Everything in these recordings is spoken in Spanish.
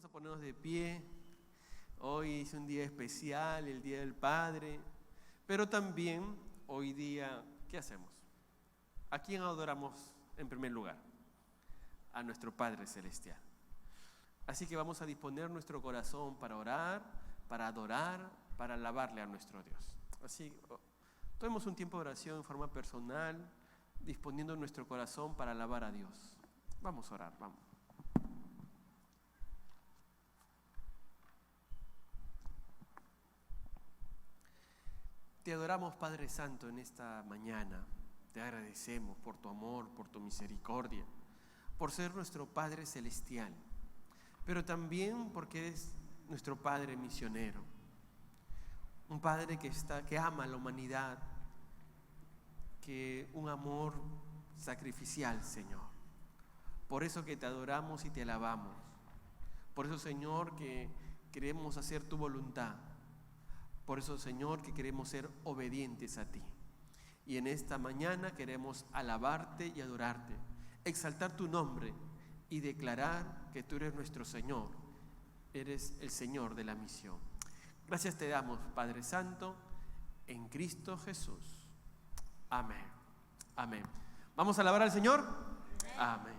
Vamos a ponernos de pie. Hoy es un día especial, el Día del Padre, pero también hoy día, ¿qué hacemos? ¿A quién adoramos en primer lugar? A nuestro Padre Celestial. Así que vamos a disponer nuestro corazón para orar, para adorar, para alabarle a nuestro Dios. Así, tomemos un tiempo de oración en forma personal, disponiendo nuestro corazón para alabar a Dios. Vamos a orar, vamos. Te adoramos, Padre Santo, en esta mañana. Te agradecemos por tu amor, por tu misericordia, por ser nuestro Padre Celestial, pero también porque eres nuestro Padre misionero, un Padre que ama a la humanidad, que un amor sacrificial, Señor. Por eso que te adoramos y te alabamos. Por eso, Señor, que queremos hacer tu voluntad. Por eso, Señor, que queremos ser obedientes a ti. Y en esta mañana queremos alabarte y adorarte, exaltar tu nombre y declarar que tú eres nuestro Señor. Eres el Señor de la misión. Gracias te damos, Padre Santo, en Cristo Jesús. Amén. Amén. ¿Vamos a alabar al Señor? Amén.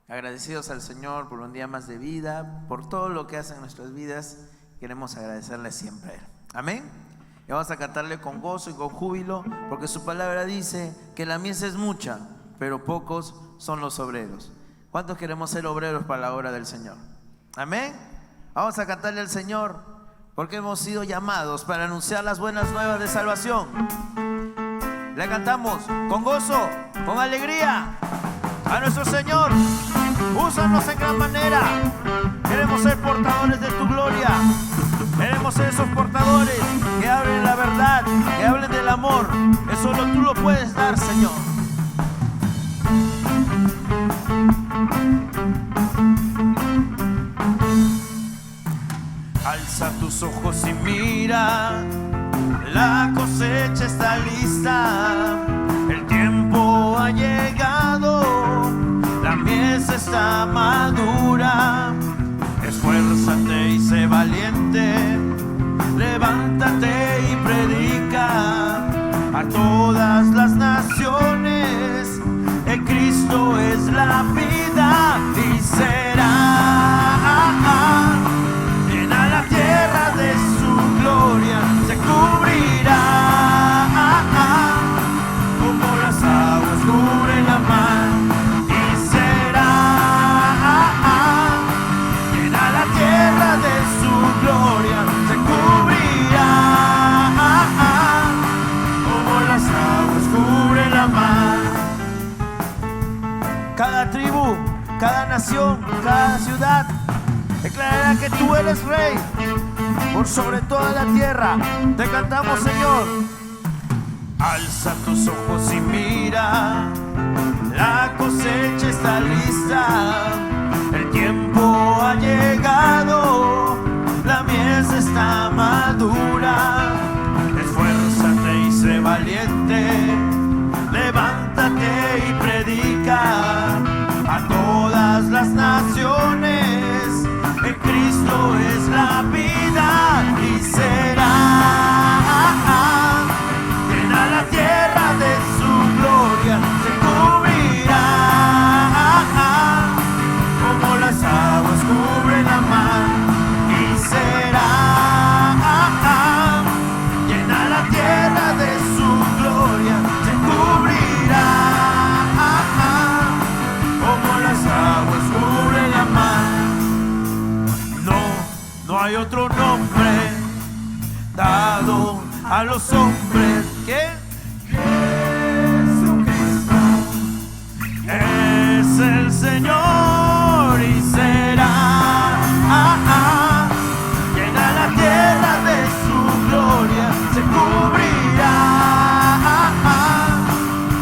Agradecidos al Señor por un día más de vida, por todo lo que hace en nuestras vidas. Queremos agradecerle siempre a Él. Amén. Y vamos a cantarle con gozo y con júbilo, porque su palabra dice que la mies es mucha, pero pocos son los obreros. ¿Cuántos queremos ser obreros para la obra del Señor? Amén. Vamos a cantarle al Señor, porque hemos sido llamados para anunciar las buenas nuevas de salvación. Le cantamos con gozo, con alegría a nuestro Señor. Úsanos en gran manera. Queremos ser portadores de tu gloria. Queremos ser esos portadores que hablen la verdad, que hablen del amor, que solo tú lo puedes dar, Señor. Alza tus ojos y mira, la cosecha está lista, el tiempo ha llegado, la mies está madura. Esfuérzate y sé valiente, levántate y predica a todas las naciones, que Cristo es la vida y será llena la tierra de su gloria, se cubrirá como las aguas cubren la mar. De su gloria se cubrirá como las aguas cubren la mar. Cada tribu, cada nación, cada ciudad declarará que tú eres rey por sobre toda la tierra. Te cantamos, Señor. Alza tus ojos y mira, la cosecha está lista, el tiempo ha llegado, la mies está madura. Esfuérzate y sé valiente, levántate y predica a todas las naciones, que Cristo es la vida y será llena la tierra de su gloria, se cubrirá como las aguas cubren la mar, y será llena la tierra de su gloria, se cubrirá como las aguas cubren la mar. No hay otro nombre dado a los hombres que Jesucristo es el Señor y será llena la tierra de su gloria, se cubrirá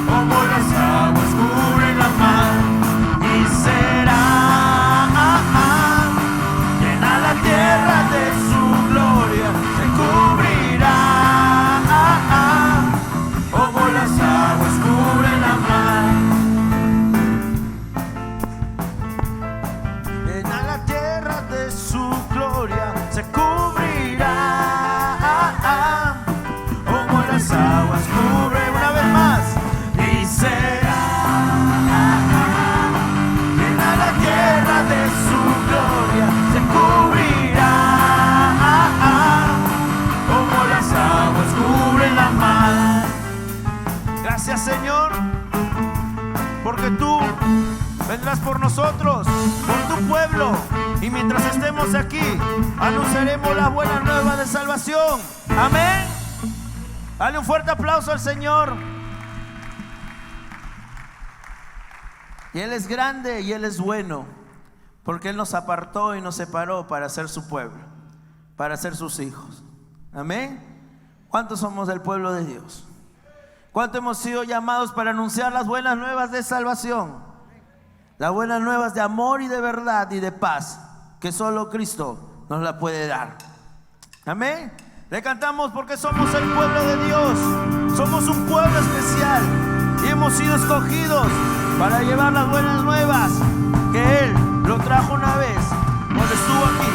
como las aguas cubren la mar, y será llena la tierra de su gloria, se cubrirá por nosotros, por tu pueblo. Y mientras estemos aquí, anunciaremos la buena nueva de salvación. Amén. Dale un fuerte aplauso al Señor. Y Él es grande y Él es bueno, porque Él nos apartó y nos separó para ser su pueblo, para ser sus hijos. Amén. ¿Cuántos somos del pueblo de Dios? ¿Cuántos hemos sido llamados para anunciar las buenas nuevas de salvación? Las buenas nuevas de amor y de verdad y de paz, que solo Cristo nos la puede dar. Amén. Le cantamos porque somos el pueblo de Dios. Somos un pueblo especial y hemos sido escogidos para llevar las buenas nuevas que Él lo trajo una vez cuando estuvo aquí.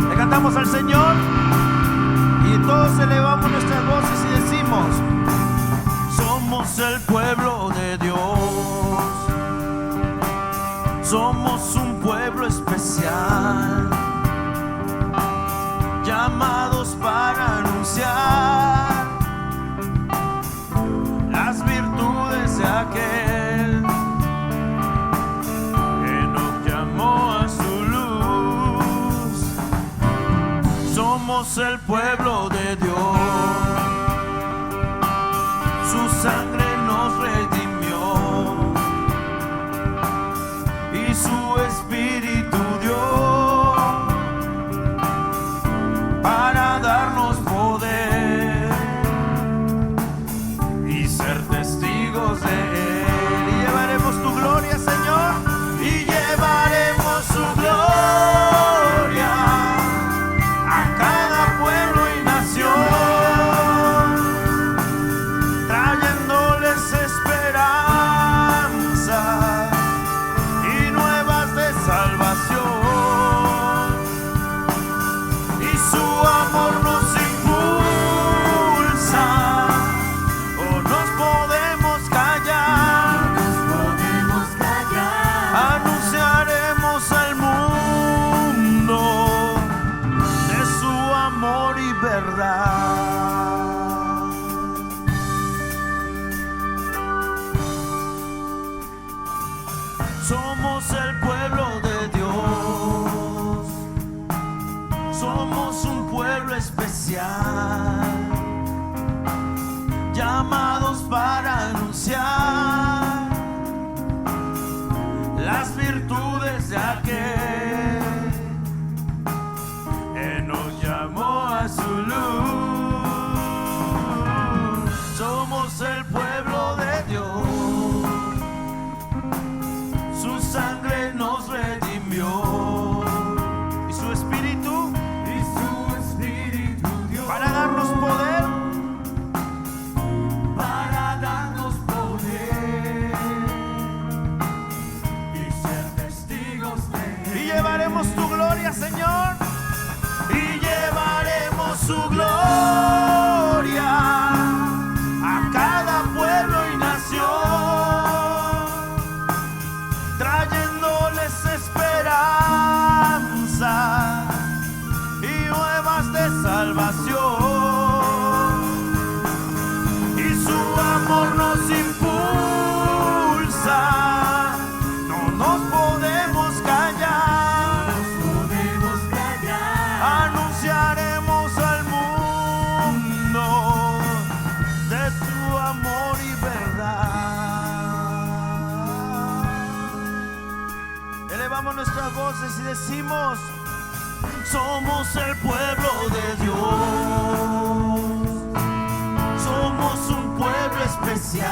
Le cantamos al Señor y todos elevamos nuestras voces y decimos: somos el pueblo de Dios. Somos un pueblo especial, llamados para anunciar las virtudes de aquel que nos llamó a su luz. Somos el pueblo de Dios. Su sangre nos redimió y su Espíritu dio para darnos poder y ser testigos de Él. Y llevaremos tu gloria, Señor, y llevaremos su gloria a cada pueblo y nación. Somos el pueblo de Dios. Somos un pueblo especial, llamados para anunciar las virtudes de aquel que nos llamó a su luz. Somos el pueblo de Dios. Su sangre nos redimió y su Espíritu dio para darnos poder, y ser testigos de Él. Y llevaremos tu gloria, Señor, y llevaremos su gloria a cada pueblo y nación, y nuevas de salvación, y su amor nos impulsa. No nos podemos callar, anunciaremos al mundo de tu amor y verdad. Elevamos nuestras voces y decimos: somos el pueblo de Dios. Somos un pueblo especial,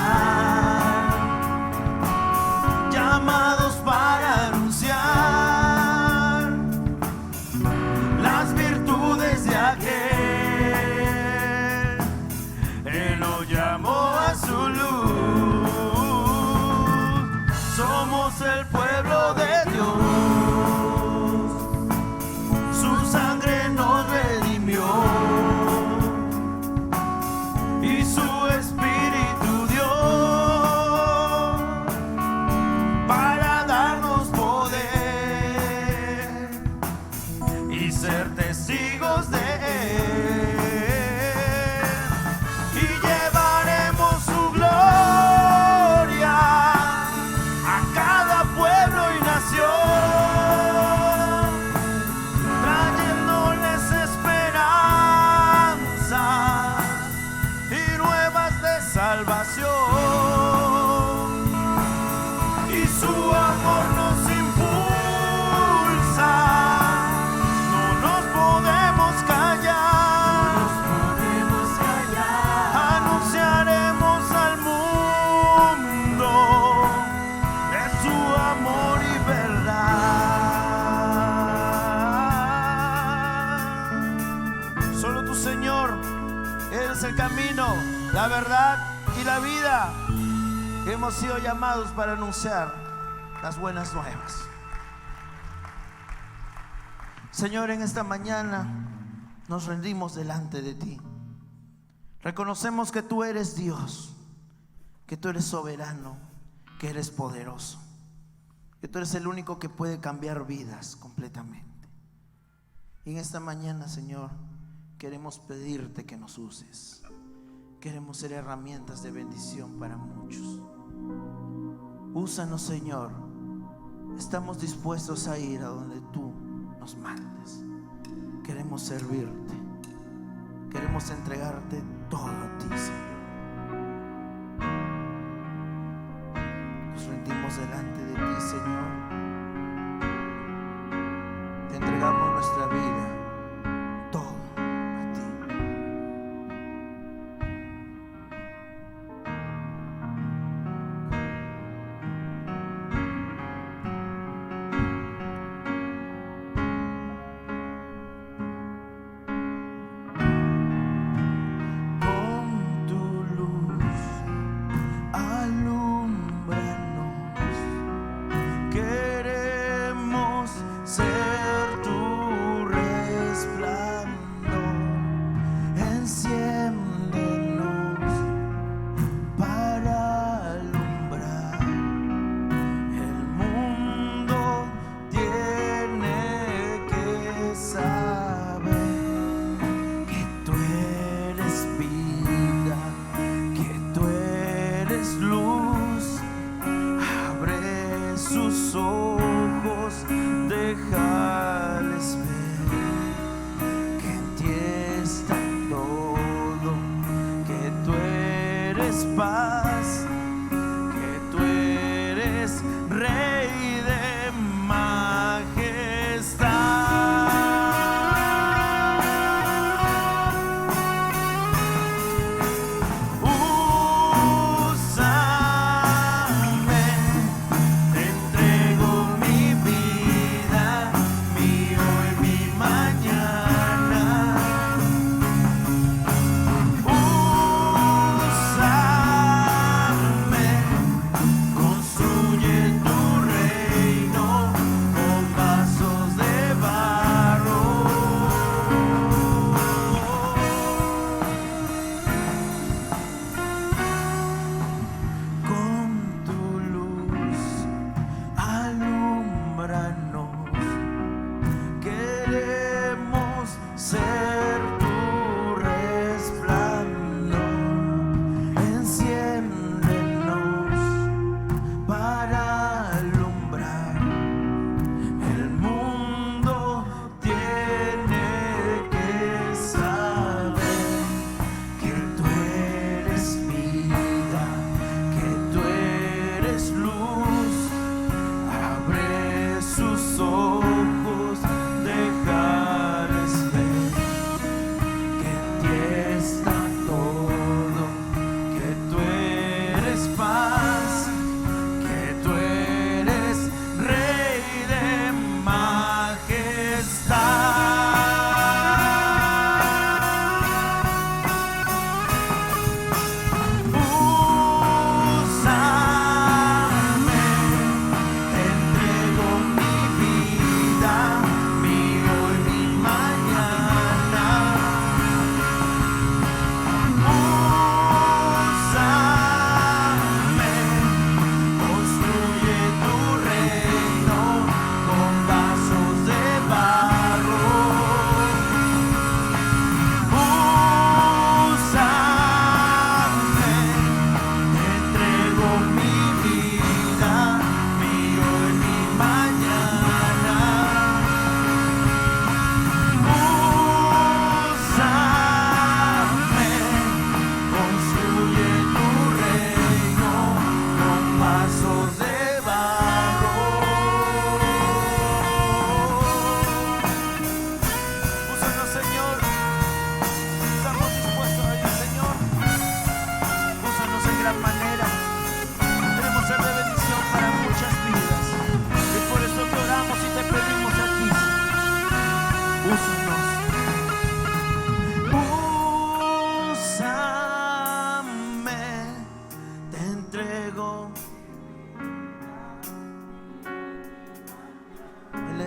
llamados para anunciar las virtudes de aquel que nos llamó a su luz. Somos el pueblo de Dios. Su sangre nos redimió y su Espíritu dio para el camino, la verdad y la vida. Hemos sido llamados para anunciar las buenas nuevas. Señor, en esta mañana nos rendimos delante de ti. Reconocemos que tú eres Dios, que tú eres soberano, que eres poderoso, que tú eres el único que puede cambiar vidas completamente. Y en esta mañana, Señor, queremos pedirte que nos uses. Queremos ser herramientas de bendición para muchos. Úsanos, Señor. Estamos dispuestos a ir a donde tú nos mandes. Queremos servirte. Queremos entregarte todo a ti, Señor. Nos rendimos delante de ti, Señor. Te entregamos nuestra vida, todo a ti. Con tu luz alúmbranos. Queremos ser tu resplandor. Enciéndenos para alumbrar. El mundo tiene que saber que tú eres vida, que tú eres luz. Abre sus ojos, déjales ver que en ti está todo, que tú eres paz, que tú eres Rey de Úsame, te entrego mi vida, mi hoy, mi mañana. Úsame, construye tu reino con vasos de barro. Con tu luz alúmbranos. Queremos ser tu resplandor. Enciéndenos para alumbrar. El mundo tiene que saber que tú eres vida, que tú eres luz. Abre sus ojos, deja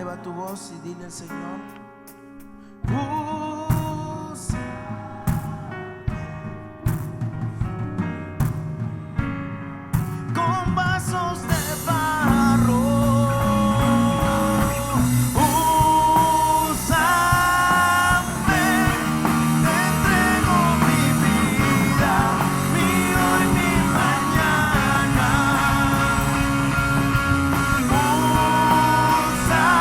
eleva tu voz y dile al Señor: con vasos de barro, úsame, te entrego mi vida, mi hoy, mi mañana. Úsame,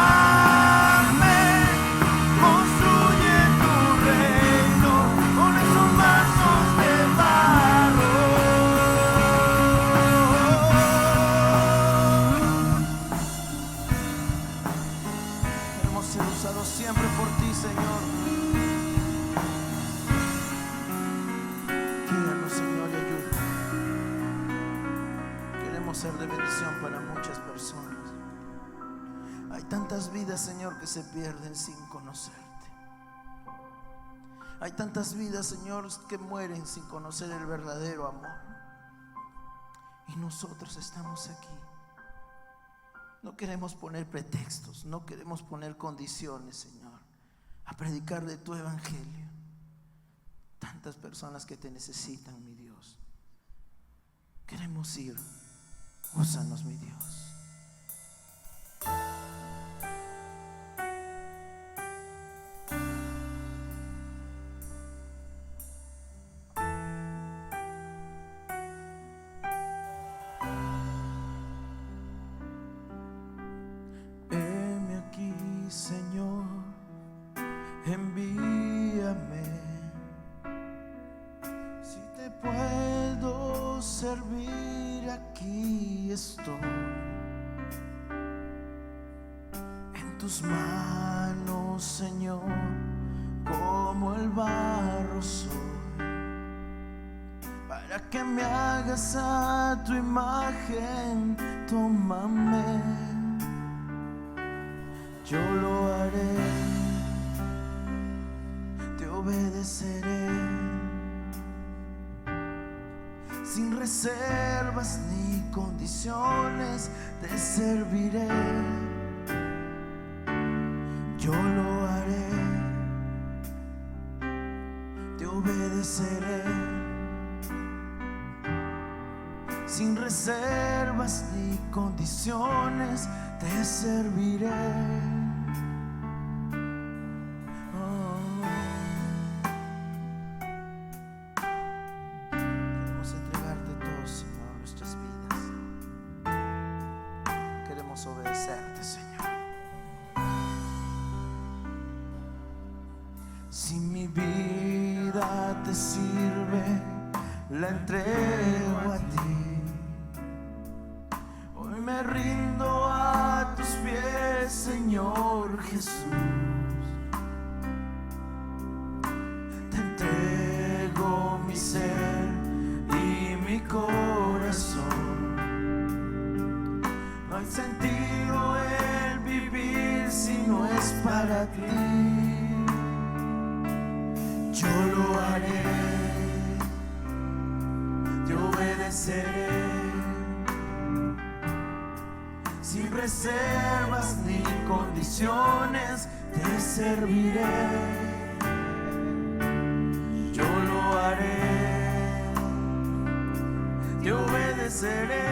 construye tu reino con esos vasos de barro. Queremos ser usados siempre por ti, Señor. Guíanos, Señor, y ayúdanos. Queremos ser de bendición para muchas personas. Hay tantas vidas, Señor, que se pierden sin conocerte. Hay tantas vidas, Señor, que mueren sin conocer el verdadero amor. Y nosotros estamos aquí. No queremos poner pretextos, no queremos poner condiciones, Señor, a predicar de tu evangelio. Tantas personas que te necesitan, mi Dios. Queremos ir. Úsanos, mi Dios. Heme aquí, Señor, envíame. Si te puedo servir, aquí estoy. En tus manos, Señor, como el barro soy, para que me hagas a tu imagen. Tómame, yo lo haré, te obedeceré, sin reservas ni condiciones, te serviré. Yo lo haré, te obedeceré, sin reservas ni condiciones, te serviré. Queremos entregarte todo, Señor, nuestras vidas. Queremos obedecerte, Señor. Si mi vida te sirve, la entrego a ti. Hoy me rindo a tus pies, Señor Jesús. Te entrego mi ser y mi corazón. No hay sentido el vivir si no es para ti. Yo lo haré, te obedeceré, sin reservas ni condiciones, te serviré. Yo lo haré, te obedeceré,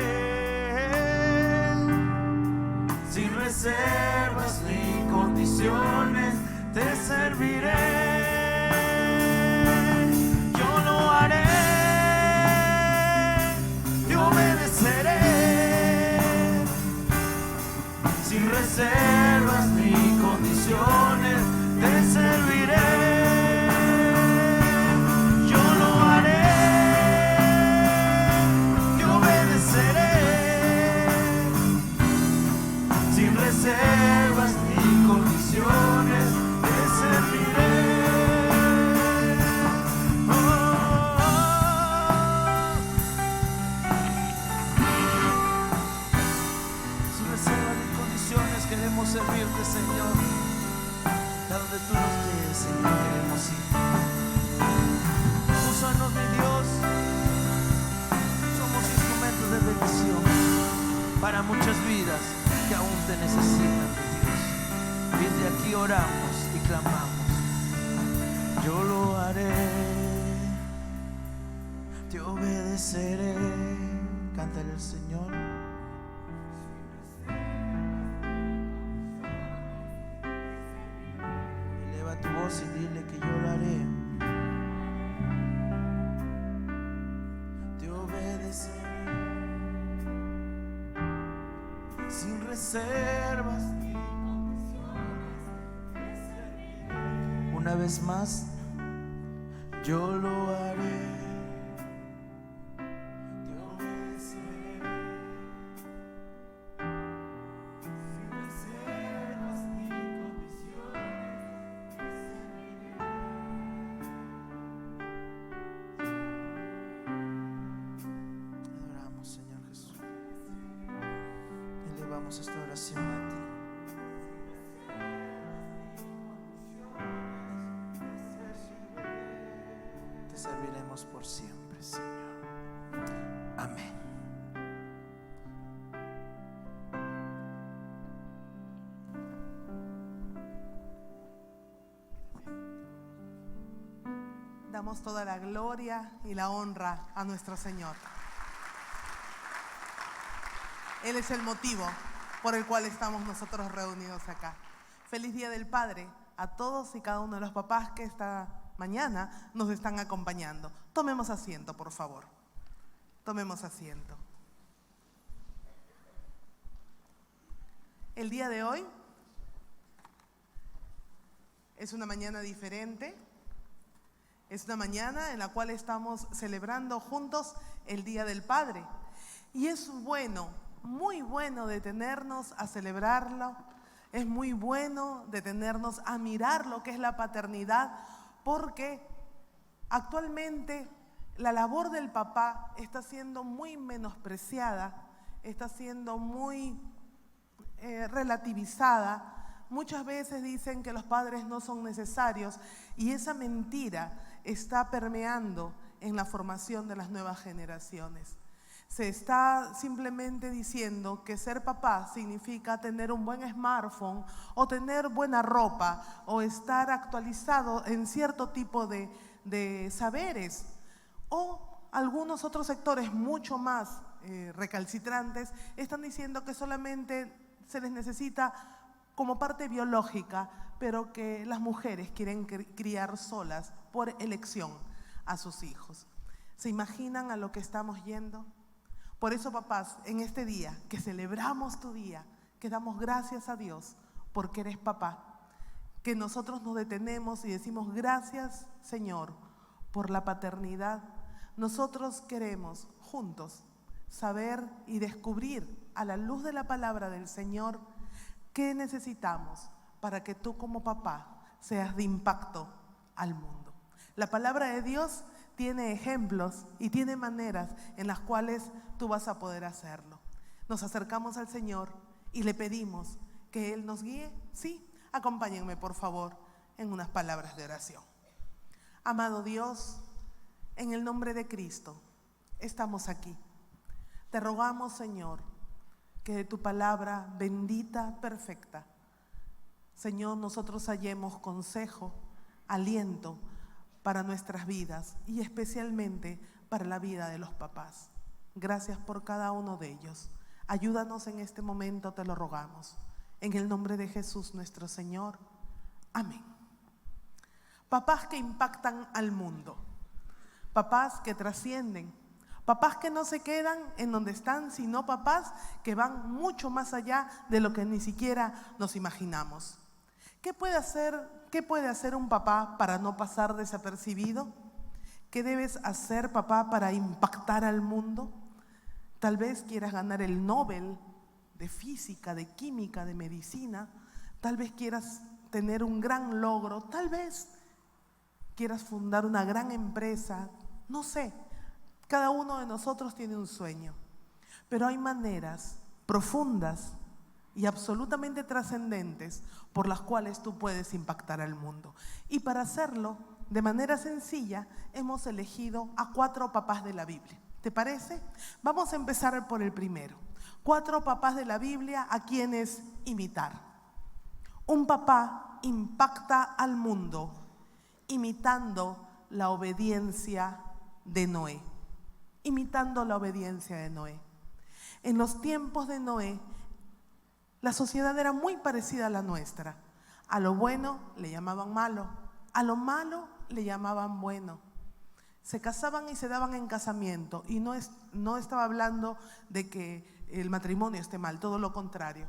sin reservas ni condiciones, te serviré. Sin reservas ni condiciones, te serviré. Yo lo haré, te obedeceré, sin reservas ni condiciones, te serviré. Queremos servirte, Señor. A donde tú nos lleves, Señor, queremos ir. Úsanos, mi Dios. Somos instrumentos de bendición para muchas vidas que aún te necesitan, mi Dios. oramos y clamamos. Yo lo haré, te obedeceré. Cántale al Señor. Eleva tu voz y dile que yo lo haré. Te obedeceré sin reservas ni condiciones. Una vez más, yo lo haré. Esta oración a ti. Te serviremos por siempre, Señor. Amén. Damos toda la gloria y la honra a nuestro Señor. Él es el motivo por el cual estamos nosotros reunidos acá. Feliz Día del Padre a todos y cada uno de los papás que esta mañana nos están acompañando. Tomemos asiento, por favor. Tomemos asiento. El día de hoy es una mañana diferente. Es una mañana en la cual estamos celebrando juntos el Día del Padre. Y es bueno, muy bueno detenernos a celebrarlo. Es muy bueno detenernos a mirar lo que es la paternidad, porque actualmente la labor del papá está siendo muy menospreciada, está siendo muy relativizada. Muchas veces dicen que los padres no son necesarios y esa mentira está permeando en la formación de las nuevas generaciones. Se está simplemente diciendo que ser papá significa tener un buen smartphone o tener buena ropa o estar actualizado en cierto tipo de saberes, o algunos otros sectores mucho más recalcitrantes están diciendo que solamente se les necesita como parte biológica, pero que las mujeres quieren criar solas por elección a sus hijos. ¿Se imaginan a lo que estamos yendo? Por eso, papás, en este día que celebramos tu día, que damos gracias a Dios porque eres papá, que nosotros nos detenemos y decimos gracias, Señor, por la paternidad. Nosotros queremos juntos saber y descubrir a la luz de la palabra del Señor qué necesitamos para que tú como papá seas de impacto al mundo. La palabra de Dios tiene ejemplos y tiene maneras en las cuales tú vas a poder hacerlo. Nos acercamos al Señor y le pedimos que Él nos guíe. Sí, acompáñenme por favor en unas palabras de oración. Amado Dios, en el nombre de Cristo, estamos aquí. Te rogamos, Señor, que de tu palabra bendita, perfecta, Señor, nosotros hallemos consejo, aliento para nuestras vidas y especialmente para la vida de los papás. Gracias por cada uno de ellos. Ayúdanos en este momento, te lo rogamos. En el nombre de Jesús nuestro Señor. Amén. Papás que impactan al mundo. Papás que trascienden. Papás que no se quedan en donde están, sino papás que van mucho más allá de lo que ni siquiera nos imaginamos. ¿Qué puede hacer un papá para no pasar desapercibido? ¿Qué debes hacer, papá, para impactar al mundo? Tal vez quieras ganar el Nobel de física, de química, de medicina. Tal vez quieras tener un gran logro. Tal vez quieras fundar una gran empresa. No sé, cada uno de nosotros tiene un sueño. Pero hay maneras profundas y absolutamente trascendentes por las cuales tú puedes impactar al mundo. Y para hacerlo, de manera sencilla, hemos elegido a 4 papás de la Biblia. ¿Te parece? Vamos a empezar por el primero. 4 papás de la Biblia a quienes imitar. Un papá impacta al mundo imitando la obediencia de Noé. Imitando la obediencia de Noé. En los tiempos de Noé, la sociedad era muy parecida a la nuestra. A lo bueno le llamaban malo, a lo malo le llamaban bueno. Se casaban y se daban en casamiento, y no estaba hablando de que el matrimonio esté mal, todo lo contrario,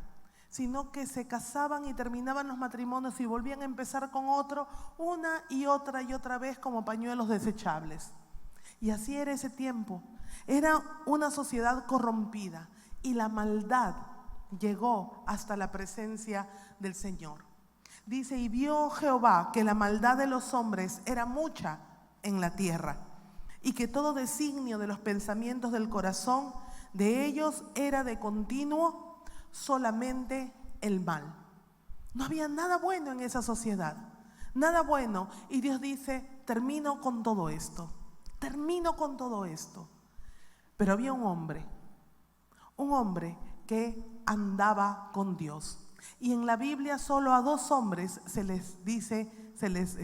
sino que se casaban y terminaban los matrimonios y volvían a empezar con otro una y otra vez como pañuelos desechables. Y así era ese tiempo. Era una sociedad corrompida y la maldad llegó hasta la presencia del Señor. Dice, y vio Jehová que la maldad de los hombres era mucha en la tierra, y que todo designio de los pensamientos del corazón de ellos era de continuo solamente el mal. No había nada bueno en esa sociedad, nada bueno. Y Dios dice, termino con todo esto, termino con todo esto. Pero había un hombre que andaba con Dios. Y en la Biblia solo a 2 hombres se les dice, se les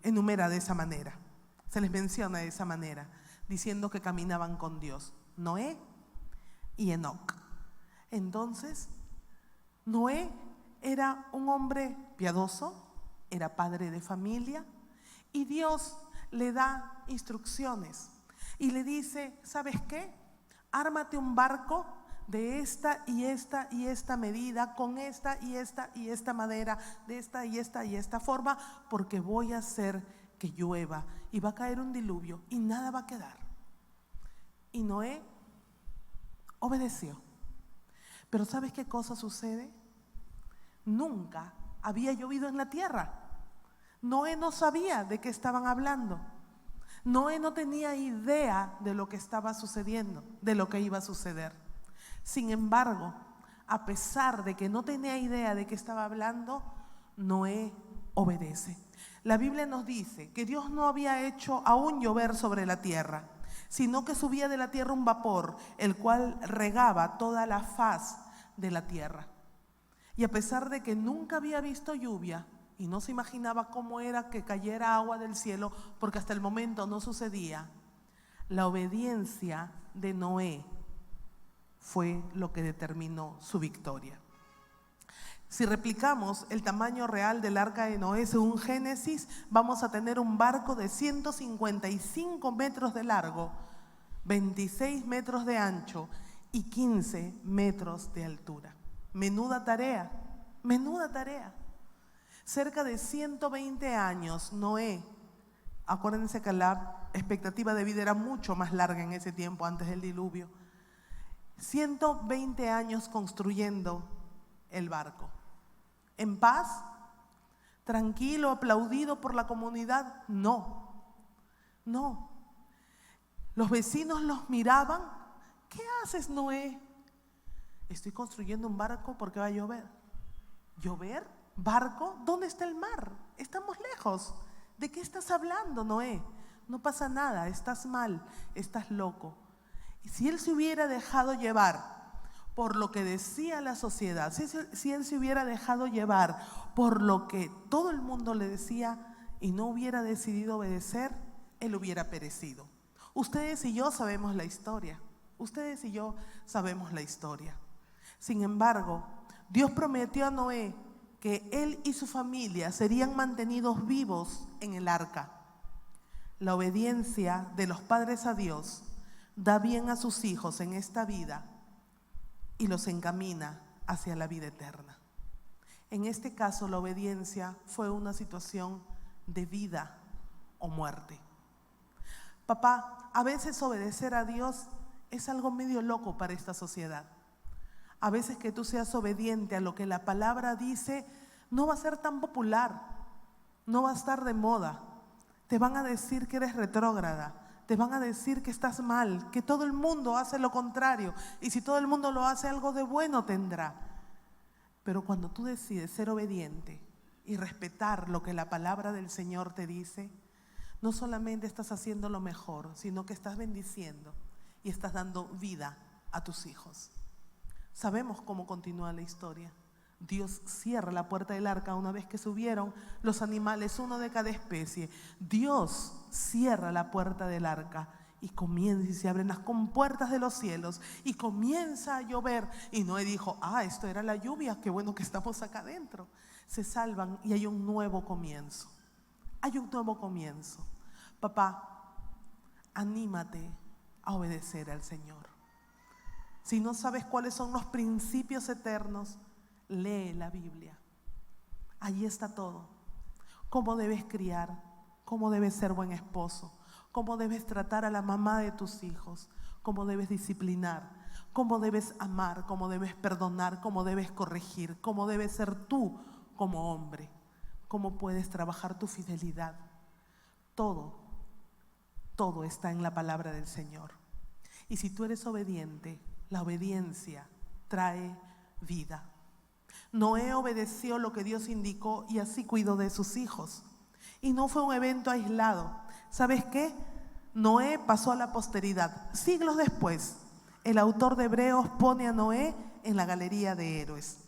enumera de esa manera, se les menciona de esa manera, diciendo que caminaban con Dios: Noé y Enoc. Entonces, Noé era un hombre piadoso, era padre de familia, y Dios le da instrucciones y le dice, ¿sabes qué? Ármate un barco de esta y esta y esta medida, con esta y esta y esta madera, de esta y esta forma, porque voy a hacer que llueva y va a caer un diluvio y nada va a quedar. Y Noé obedeció. Pero ¿sabes qué cosa sucede? Nunca había llovido en la tierra. Noé no sabía de qué estaban hablando. Noé no tenía idea de lo que estaba sucediendo, de lo que iba a suceder. Sin embargo, a pesar de que no tenía idea de qué estaba hablando, Noé obedece. La Biblia nos dice que Dios no había hecho aún llover sobre la tierra, sino que subía de la tierra un vapor, el cual regaba toda la faz de la tierra. Y a pesar de que nunca había visto lluvia y no se imaginaba cómo era que cayera agua del cielo, porque hasta el momento no sucedía, la obediencia de Noé fue lo que determinó su victoria. Si replicamos el tamaño real del arca de Noé según Génesis, vamos a tener un barco de 155 metros de largo, 26 metros de ancho y 15 metros de altura. Menuda tarea, menuda tarea. Cerca de 120 años Noé, acuérdense que la expectativa de vida era mucho más larga en ese tiempo, antes del diluvio. 120 años construyendo el barco. ¿En paz? ¿Tranquilo, aplaudido por la comunidad? No, no. Los vecinos los miraban. ¿Qué haces, Noé? Estoy construyendo un barco porque va a llover. ¿Llover? ¿Barco? ¿Dónde está el mar? Estamos lejos. ¿De qué estás hablando, Noé? No pasa nada, estás mal, estás loco. Y si él se hubiera dejado llevar por lo que decía la sociedad, si él se hubiera dejado llevar por lo que todo el mundo le decía y no hubiera decidido obedecer, él hubiera perecido. Ustedes y yo sabemos la historia. Ustedes y yo sabemos la historia. Sin embargo, Dios prometió a Noé que él y su familia serían mantenidos vivos en el arca. La obediencia de los padres a Dios da bien a sus hijos en esta vida y los encamina hacia la vida eterna. En este caso, la obediencia fue una situación de vida o muerte. Papá, a veces obedecer a Dios es algo medio loco para esta sociedad. A veces que tú seas obediente a lo que la palabra dice, no va a ser tan popular, no va a estar de moda. Te van a decir que eres retrógrada, te van a decir que estás mal, que todo el mundo hace lo contrario, y si todo el mundo lo hace, algo de bueno tendrá. Pero cuando tú decides ser obediente y respetar lo que la palabra del Señor te dice, no solamente estás haciendo lo mejor, sino que estás bendiciendo y estás dando vida a tus hijos. Sabemos cómo continúa la historia. Dios cierra la puerta del arca una vez que subieron los animales, uno de cada especie. Dios cierra la puerta del arca y comienza y se abren las compuertas de los cielos y comienza a llover. Y Noé dijo, esto era la lluvia, qué bueno que estamos acá adentro. Se salvan y hay un nuevo comienzo. Hay un nuevo comienzo. Papá, anímate a obedecer al Señor. Si no sabes cuáles son los principios eternos, lee la Biblia. Allí está todo. Cómo debes criar, cómo debes ser buen esposo, cómo debes tratar a la mamá de tus hijos, cómo debes disciplinar, cómo debes amar, cómo debes perdonar, cómo debes corregir, cómo debes ser tú como hombre, cómo puedes trabajar tu fidelidad. Todo está en la palabra del Señor. Y si tú eres obediente, la obediencia trae vida. Noé obedeció lo que Dios indicó y así cuidó de sus hijos. Y no fue un evento aislado. ¿Sabes qué? Noé pasó a la posteridad. Siglos después, el autor de Hebreos pone a Noé en la galería de héroes.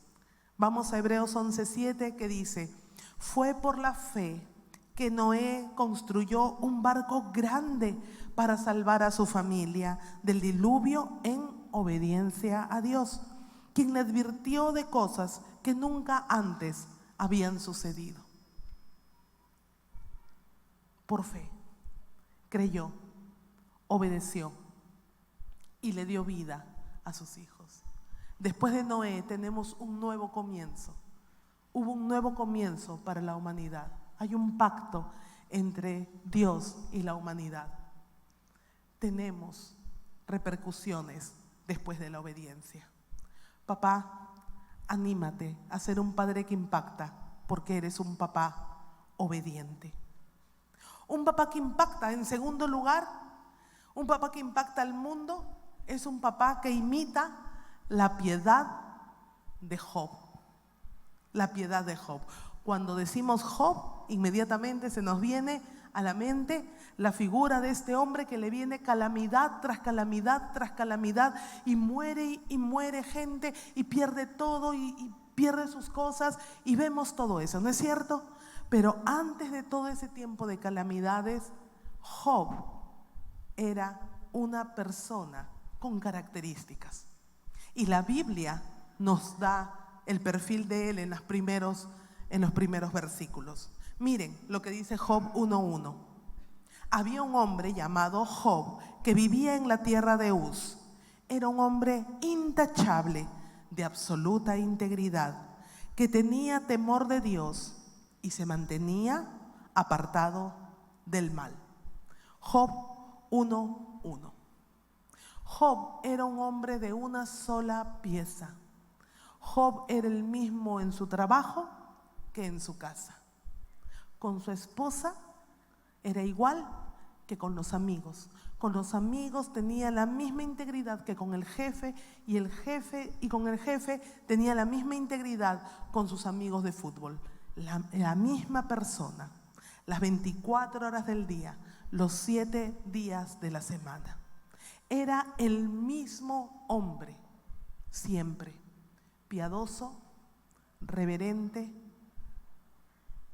Vamos a Hebreos 11:7 que dice: fue por la fe que Noé construyó un barco grande para salvar a su familia del diluvio en obediencia a Dios, quien le advirtió de cosas que nunca antes habían sucedido. Por fe, creyó, obedeció y le dio vida a sus hijos. Después de Noé tenemos un nuevo comienzo. Hubo un nuevo comienzo para la humanidad. Hay un pacto entre Dios y la humanidad. Tenemos repercusiones después de la obediencia. Papá, anímate a ser un padre que impacta, porque eres un papá obediente. Un papá que impacta, en segundo lugar, un papá que impacta al mundo es un papá que imita la piedad de Job. La piedad de Job. Cuando decimos Job, inmediatamente se nos viene a la mente la figura de este hombre que le viene calamidad tras calamidad tras calamidad y muere gente y pierde todo y pierde sus cosas y vemos todo eso, ¿no es cierto? Pero antes de todo ese tiempo de calamidades, Job era una persona con características y la Biblia nos da el perfil de él en los primeros versículos. Miren lo que dice Job 1:1. Había un hombre llamado Job que vivía en la tierra de Uz. Era un hombre intachable, de absoluta integridad, que tenía temor de Dios y se mantenía apartado del mal. Job 1:1. Job era un hombre de una sola pieza. Job era el mismo en su trabajo que en su casa. Con su esposa era igual que con los amigos. Con los amigos tenía la misma integridad que con el jefe y con el jefe tenía la misma integridad con sus amigos de fútbol. La misma persona, las 24 horas del día, los 7 días de la semana. Era el mismo hombre, siempre piadoso, reverente,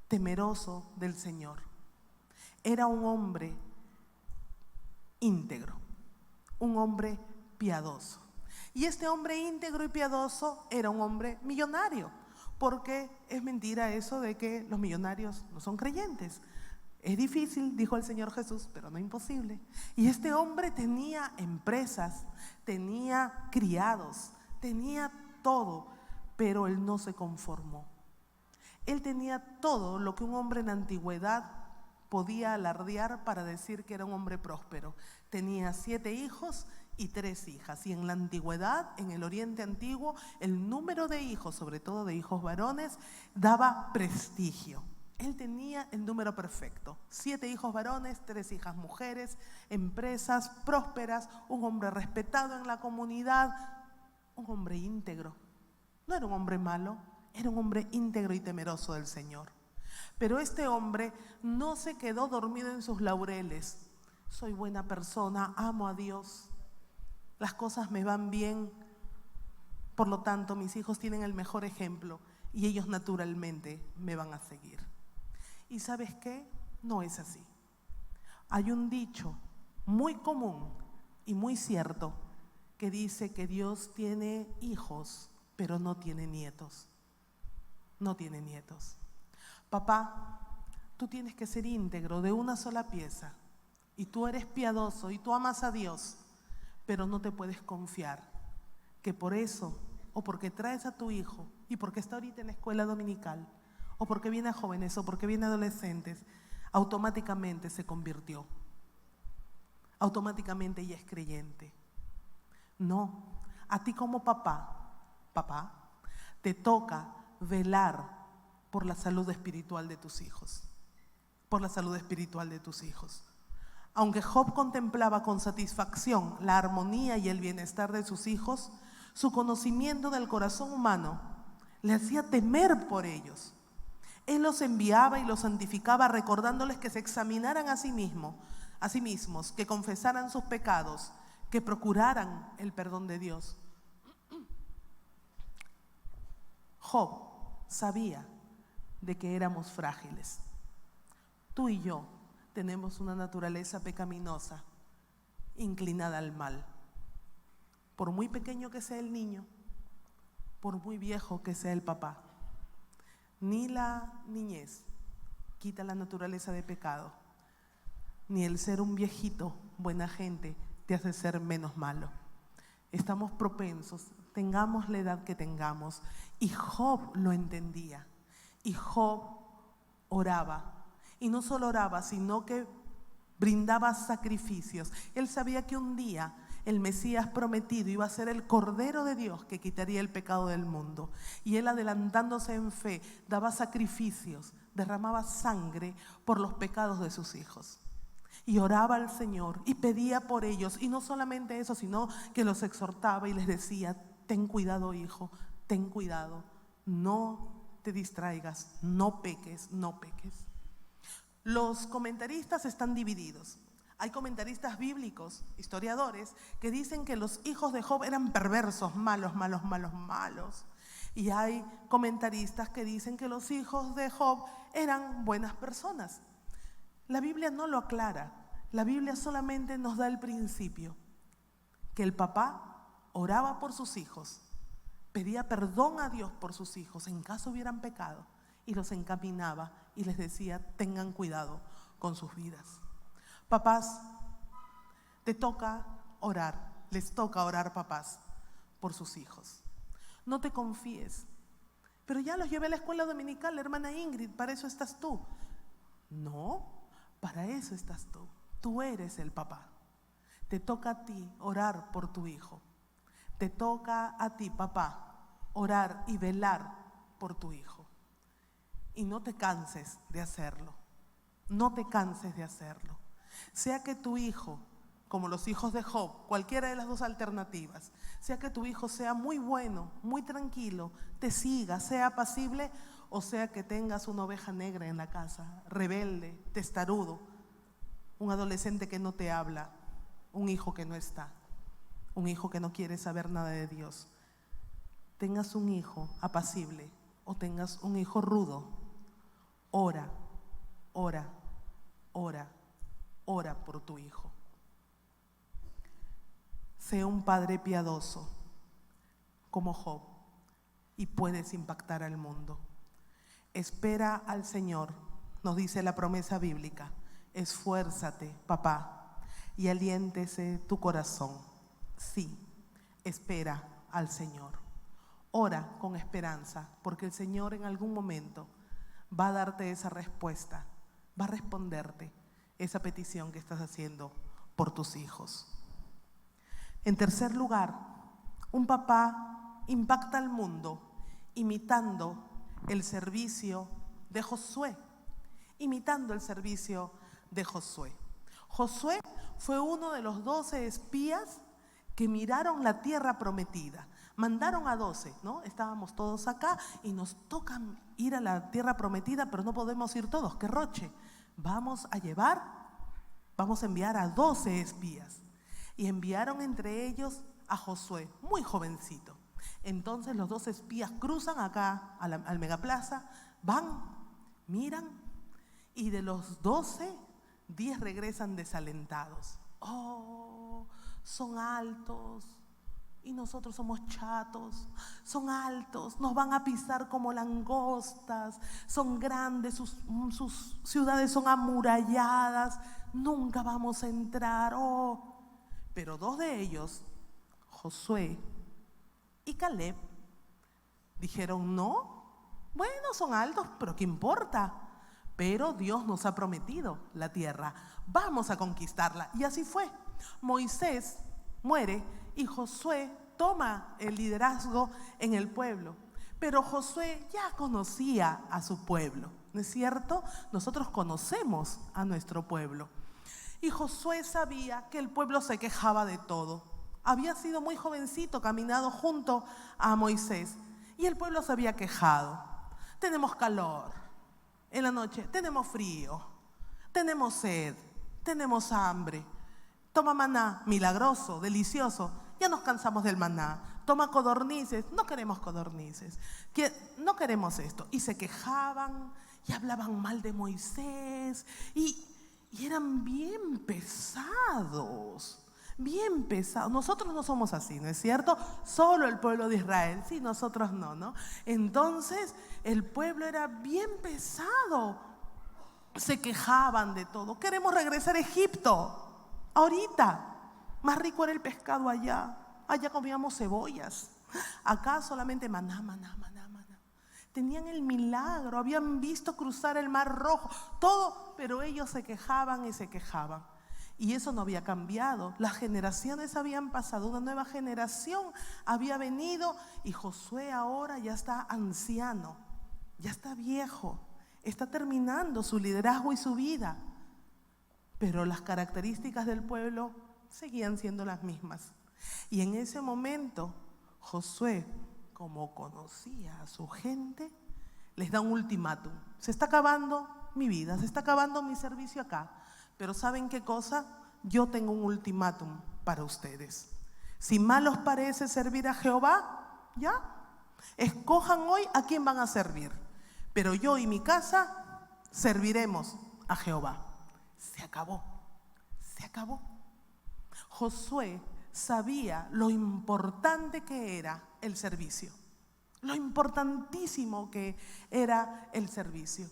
temeroso del Señor. Era un hombre íntegro, un hombre piadoso. Y este hombre íntegro y piadoso era un hombre millonario, porque es mentira eso de que los millonarios no son creyentes. Es difícil, dijo el Señor Jesús, pero no imposible. Y este hombre tenía empresas, tenía criados, tenía todo, pero él no se conformó. Él tenía todo lo que un hombre en la antigüedad podía alardear para decir que era un hombre próspero. Tenía 7 hijos y 3 hijas. Y en la antigüedad, en el Oriente Antiguo, el número de hijos, sobre todo de hijos varones, daba prestigio. Él tenía el número perfecto. 7 hijos varones, 3 hijas mujeres, empresas prósperas, un hombre respetado en la comunidad, un hombre íntegro. No era un hombre malo, era un hombre íntegro y temeroso del Señor. Pero este hombre no se quedó dormido en sus laureles. Soy buena persona, amo a Dios, las cosas me van bien. Por lo tanto, mis hijos tienen el mejor ejemplo y ellos naturalmente me van a seguir. ¿Y sabes qué? No es así. Hay un dicho muy común y muy cierto que dice que Dios tiene hijos, pero no tiene nietos. No tiene nietos. Papá, tú tienes que ser íntegro de una sola pieza. Y tú eres piadoso y tú amas a Dios, pero no te puedes confiar que por eso, o porque traes a tu hijo, y porque está ahorita en la escuela dominical, o porque viene a jóvenes, o porque viene a adolescentes, automáticamente se convirtió. Automáticamente ya es creyente. No, a ti como papá, te toca velar por la salud espiritual de tus hijos. Por la salud espiritual de tus hijos. Aunque Job contemplaba con satisfacción la armonía y el bienestar de sus hijos, su conocimiento del corazón humano le hacía temer por ellos. Él los enviaba y los santificaba recordándoles que se examinaran a sí mismos, que confesaran sus pecados, que procuraran el perdón de Dios. Job sabía de que éramos frágiles. Tú y yo tenemos una naturaleza pecaminosa, inclinada al mal. Por muy pequeño que sea el niño, por muy viejo que sea el papá, ni la niñez quita la naturaleza de pecado, ni el ser un viejito, buena gente, te hace ser menos malo. Estamos propensos, tengamos la edad que tengamos, y Job lo entendía, y Job oraba. Y no solo oraba, sino que brindaba sacrificios. Él sabía que un día el Mesías prometido iba a ser el Cordero de Dios que quitaría el pecado del mundo. Y él, adelantándose en fe, daba sacrificios, derramaba sangre por los pecados de sus hijos. Y oraba al Señor y pedía por ellos. Y no solamente eso, sino que los exhortaba y les decía: ten cuidado, hijo, ten cuidado. No te distraigas, no peques, no peques. Los comentaristas están divididos. Hay comentaristas bíblicos, historiadores, que dicen que los hijos de Job eran perversos, malos. Y hay comentaristas que dicen que los hijos de Job eran buenas personas. La Biblia no lo aclara. La Biblia solamente nos da el principio, que el papá oraba por sus hijos, pedía perdón a Dios por sus hijos en caso hubieran pecado, y los encaminaba y les decía: tengan cuidado con sus vidas. Papás, te toca orar, les toca orar, papás, por sus hijos. No te confíes. Pero ya los llevé a la escuela dominical, hermana Ingrid, para eso estás tú. No, para eso estás tú. Tú eres el papá. Te toca a ti orar por tu hijo. Te toca a ti, papá, orar y velar por tu hijo. Y no te canses de hacerlo. No te canses de hacerlo. Sea que tu hijo, como los hijos de Job, cualquiera de las dos alternativas, sea que tu hijo sea muy bueno, muy tranquilo, te siga, sea apacible, o sea que tengas una oveja negra en la casa, rebelde, testarudo, un adolescente que no te habla, un hijo que no está, un hijo que no quiere saber nada de Dios. Tengas un hijo apacible o tengas un hijo rudo, ora, ora, ora, ora por tu hijo. Sé un padre piadoso como Job y puedes impactar al mundo. Espera al Señor, nos dice la promesa bíblica. Esfuérzate, papá, y aliéntese tu corazón. Sí, espera al Señor. Ora con esperanza, porque el Señor en algún momento va a darte esa respuesta, va a responderte esa petición que estás haciendo por tus hijos. En tercer lugar, un papá impacta al mundo imitando el servicio de Josué. Imitando el servicio de Josué. Josué fue uno de los 12 espías que miraron la tierra prometida. Mandaron a 12, ¿no? Estábamos todos acá y nos toca ir a la tierra prometida, pero no podemos ir todos, qué roche. Vamos a enviar a 12 espías. Y enviaron entre ellos a Josué, muy jovencito. Entonces los 2 espías cruzan acá al Megaplaza, van, miran, y de los 12, 10 regresan desalentados. Oh, son altos y nosotros somos chatos. Son altos, nos van a pisar como langostas. Son grandes, sus ciudades son amuralladas. Nunca vamos a entrar. Oh, pero 2 de ellos, Josué y Caleb, dijeron: no, bueno, son altos, pero ¿qué importa? Pero Dios nos ha prometido la tierra, vamos a conquistarla. Y así fue. Moisés muere y Josué toma el liderazgo en el pueblo. Pero Josué ya conocía a su pueblo, ¿no es cierto? Nosotros conocemos a nuestro pueblo. Y Josué sabía que el pueblo se quejaba de todo. Había sido muy jovencito, caminado junto a Moisés, y el pueblo se había quejado. Tenemos calor en la noche, tenemos frío, tenemos sed, tenemos hambre. Toma maná, milagroso, delicioso, ya nos cansamos del maná. Toma codornices, no queremos codornices, no queremos esto. Y se quejaban y hablaban mal de Moisés y eran bien pesados. Bien pesados. Nosotros no somos así, ¿no es cierto? Solo el pueblo de Israel, sí, nosotros no, ¿no? Entonces el pueblo era bien pesado. Se quejaban de todo. Queremos regresar a Egipto. Ahorita, más rico era el pescado allá. Allá comíamos cebollas. Acá solamente maná, maná, maná, maná. Tenían el milagro, habían visto cruzar el Mar Rojo, todo, pero ellos se quejaban y se quejaban. Y eso no había cambiado. Las generaciones habían pasado, una nueva generación había venido y Josué ahora ya está anciano, ya está viejo, está terminando su liderazgo y su vida. Pero las características del pueblo seguían siendo las mismas. Y en ese momento, Josué, como conocía a su gente, les da un ultimátum. Se está acabando mi vida, se está acabando mi servicio acá. Pero ¿saben qué cosa? Yo tengo un ultimátum para ustedes. Si mal os parece servir a Jehová, ya, escojan hoy a quién van a servir. Pero yo y mi casa serviremos a Jehová. Se acabó, se acabó. Josué sabía lo importante que era el servicio, lo importantísimo que era el servicio.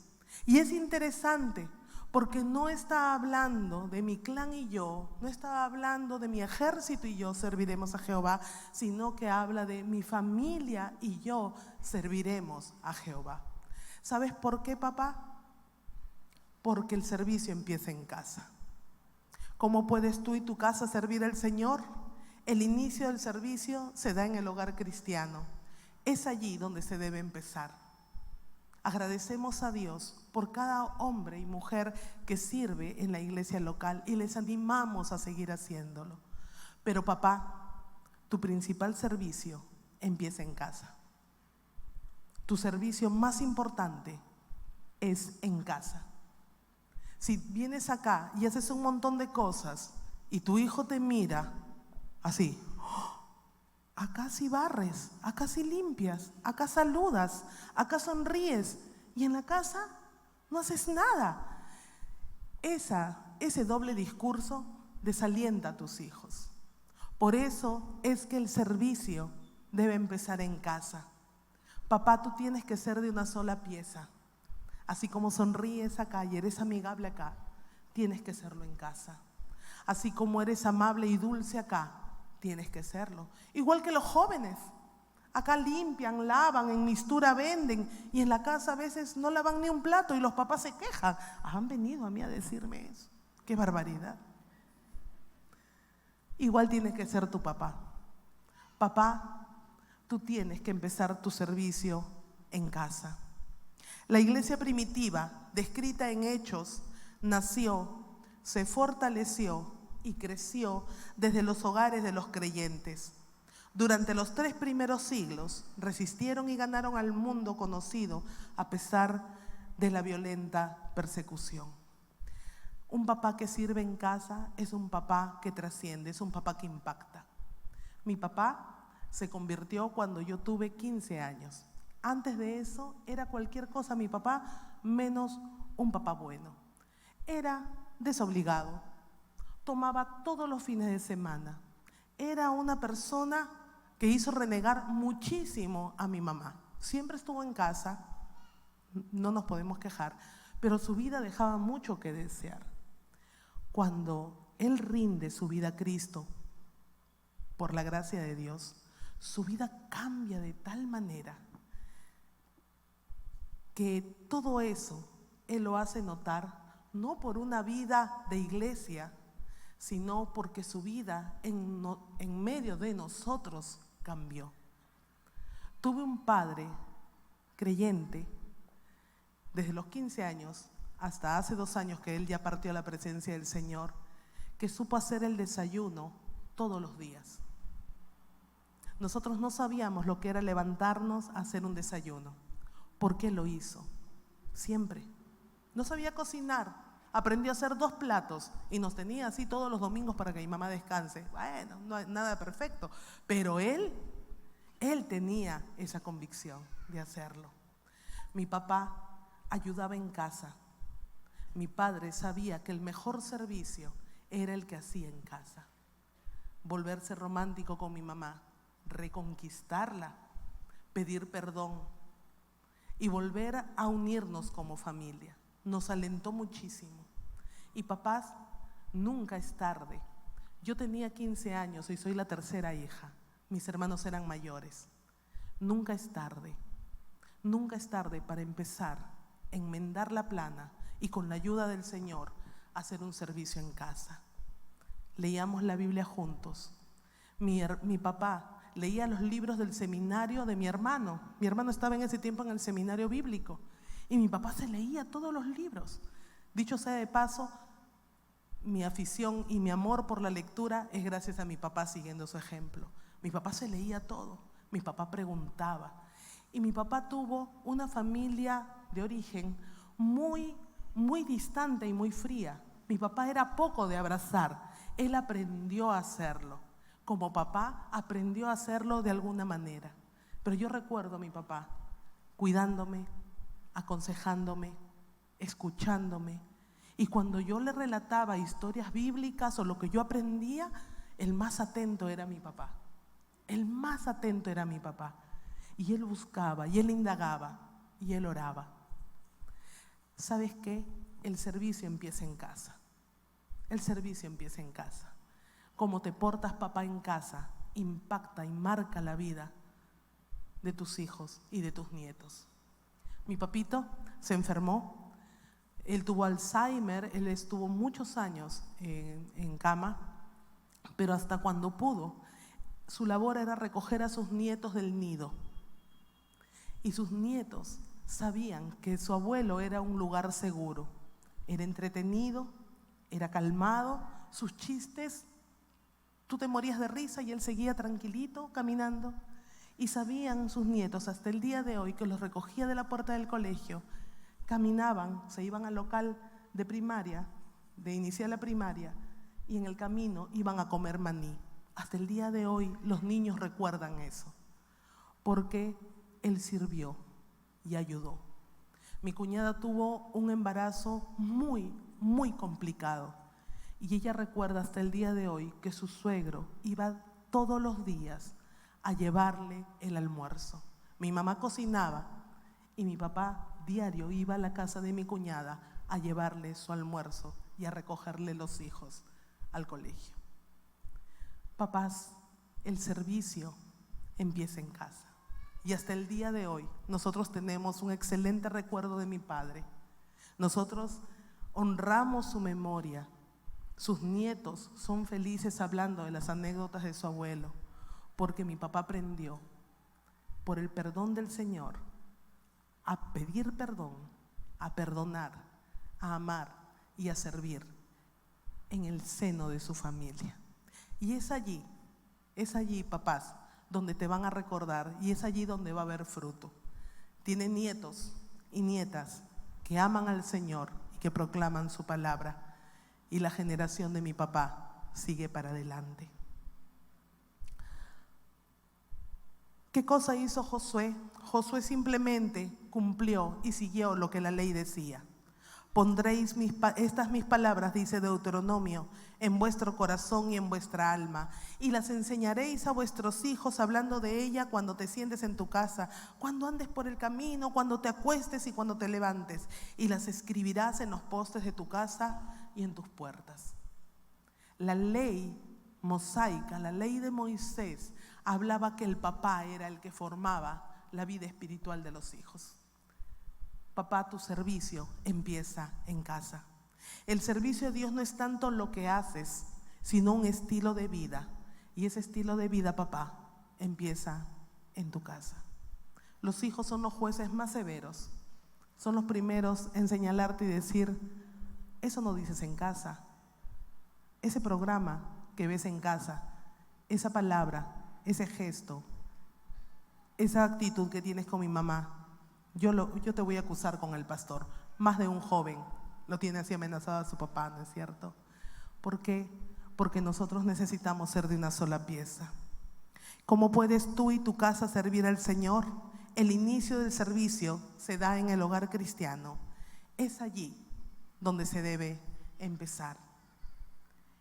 Y es interesante porque no está hablando de mi clan y yo, no está hablando de mi ejército y yo serviremos a Jehová, sino que habla de mi familia y yo serviremos a Jehová. ¿Sabes por qué, papá? Porque el servicio empieza en casa. ¿Cómo puedes tú y tu casa servir al Señor? El inicio del servicio se da en el hogar cristiano. Es allí donde se debe empezar. Agradecemos a Dios por cada hombre y mujer que sirve en la iglesia local y les animamos a seguir haciéndolo. Pero papá, tu principal servicio empieza en casa. Tu servicio más importante es en casa. Si vienes acá y haces un montón de cosas y tu hijo te mira así, acá sí barres, acá sí limpias, acá saludas, acá sonríes y en la casa no haces nada. Ese doble discurso desalienta a tus hijos. Por eso es que el servicio debe empezar en casa. Papá, tú tienes que ser de una sola pieza. Así como sonríes acá y eres amigable acá, tienes que serlo en casa. Así como eres amable y dulce acá, tienes que serlo. Igual que los jóvenes. Acá limpian, lavan, en mistura venden y en la casa a veces no lavan ni un plato y los papás se quejan. Han venido a mí a decirme eso. ¡Qué barbaridad! Igual tienes que ser tu papá. Papá, tú tienes que empezar tu servicio en casa. La iglesia primitiva, descrita en Hechos, nació, se fortaleció y creció desde los hogares de los creyentes. Durante los 3 primeros siglos resistieron y ganaron al mundo conocido a pesar de la violenta persecución. Un papá que sirve en casa es un papá que trasciende, es un papá que impacta. Mi papá se convirtió cuando yo tuve 15 años. Antes de eso era cualquier cosa mi papá, menos un papá bueno. Era desobligado, tomaba todos los fines de semana. Era una persona que hizo renegar muchísimo a mi mamá. Siempre estuvo en casa, no nos podemos quejar, pero su vida dejaba mucho que desear. Cuando él rinde su vida a Cristo, por la gracia de Dios, su vida cambia de tal manera que todo eso él lo hace notar, no por una vida de iglesia, sino porque su vida en medio de nosotros cambió. Tuve un padre creyente desde los 15 años hasta hace 2 años que él ya partió a la presencia del Señor, que supo hacer el desayuno todos los días. Nosotros no sabíamos lo que era levantarnos a hacer un desayuno. ¿Por qué lo hizo? Siempre. No sabía cocinar. Aprendió a hacer 2 platos y nos tenía así todos los domingos para que mi mamá descanse. Bueno, no hay nada perfecto, pero él tenía esa convicción de hacerlo. Mi papá ayudaba en casa. Mi padre sabía que el mejor servicio era el que hacía en casa. Volverse romántico con mi mamá, reconquistarla, pedir perdón y volver a unirnos como familia. Nos alentó muchísimo. Y papás, nunca es tarde. Yo tenía 15 años y soy la tercera hija. Mis hermanos eran mayores. Nunca es tarde. Nunca es tarde para empezar a enmendar la plana y con la ayuda del Señor hacer un servicio en casa. Leíamos la Biblia juntos. Mi papá leía los libros del seminario de mi hermano. Mi hermano estaba en ese tiempo en el seminario bíblico y mi papá se leía todos los libros. Dicho sea de paso, mi afición y mi amor por la lectura es gracias a mi papá siguiendo su ejemplo. Mi papá se leía todo, mi papá preguntaba. Y mi papá tuvo una familia de origen muy distante y muy fría. Mi papá era poco de abrazar, él aprendió a hacerlo. Como papá aprendió a hacerlo de alguna manera. Pero yo recuerdo a mi papá cuidándome, aconsejándome, escuchándome. Y cuando yo le relataba historias bíblicas o lo que yo aprendía, el más atento era mi papá. El más atento era mi papá. Y él buscaba, y él indagaba, y él oraba. ¿Sabes qué? El servicio empieza en casa. El servicio empieza en casa. Cómo te portas, papá, en casa impacta y marca la vida de tus hijos y de tus nietos. Mi papito se enfermó, él tuvo Alzheimer, él estuvo muchos años en cama, pero hasta cuando pudo, su labor era recoger a sus nietos del nido. Y sus nietos sabían que su abuelo era un lugar seguro, era entretenido, era calmado, sus chistes, tú te morías de risa y él seguía tranquilito caminando. Y sabían sus nietos hasta el día de hoy que los recogía de la puerta del colegio, caminaban, se iban al local de primaria, de iniciar la primaria, y en el camino iban a comer maní. Hasta el día de hoy los niños recuerdan eso, porque él sirvió y ayudó. Mi cuñada tuvo un embarazo muy complicado. Y ella recuerda hasta el día de hoy que su suegro iba todos los días a llevarle el almuerzo. Mi mamá cocinaba y mi papá diario iba a la casa de mi cuñada a llevarle su almuerzo y a recogerle los hijos al colegio. Papás, el servicio empieza en casa. Y hasta el día de hoy nosotros tenemos un excelente recuerdo de mi padre. Nosotros honramos su memoria. Sus nietos son felices hablando de las anécdotas de su abuelo, porque mi papá aprendió, por el perdón del Señor, a pedir perdón, a perdonar, a amar y a servir en el seno de su familia. Y es allí, papás, donde te van a recordar, y es allí donde va a haber fruto. Tiene nietos y nietas que aman al Señor y que proclaman su palabra. Y la generación de mi papá sigue para adelante. ¿Qué cosa hizo Josué? Josué simplemente cumplió y siguió lo que la ley decía. Pondréis estas mis palabras, dice Deuteronomio, en vuestro corazón y en vuestra alma, y las enseñaréis a vuestros hijos, hablando de ella cuando te sientes en tu casa, cuando andes por el camino, cuando te acuestes y cuando te levantes, y las escribirás en los postes de tu casa y en tus puertas. La ley mosaica, la ley de Moisés, hablaba que el papá era el que formaba la vida espiritual de los hijos. Papá, tu servicio empieza en casa. El servicio a Dios no es tanto lo que haces, sino un estilo de vida. Y ese estilo de vida, papá, empieza en tu casa. Los hijos son los jueces más severos. Son los primeros en señalarte y decir, eso no dices en casa. Ese programa que ves en casa, esa palabra, ese gesto, esa actitud que tienes con mi mamá, yo te voy a acusar con el pastor. Más de un joven lo tiene así amenazado a su papá, ¿no es cierto? ¿Por qué? Porque nosotros necesitamos ser de una sola pieza. ¿Cómo puedes tú y tu casa servir al Señor? El inicio del servicio se da en el hogar cristiano. Es allí donde se debe empezar.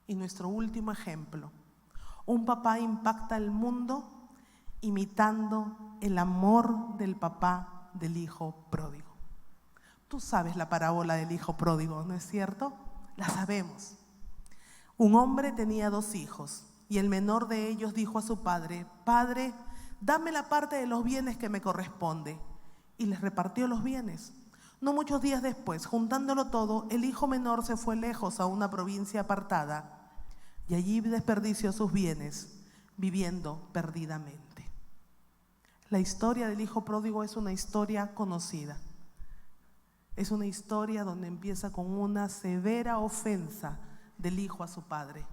Y nuestro último ejemplo, un papá impacta al mundo imitando el amor del papá del hijo pródigo. Tú sabes la parábola del hijo pródigo, ¿no es cierto? La sabemos. Un hombre tenía 2 hijos y el menor de ellos dijo a su padre, Padre, dame la parte de los bienes que me corresponde. Y les repartió los bienes. No muchos días después, juntándolo todo, el hijo menor se fue lejos a una provincia apartada y allí desperdició sus bienes, viviendo perdidamente. La historia del hijo pródigo es una historia conocida. Es una historia donde empieza con una severa ofensa del hijo a su padre.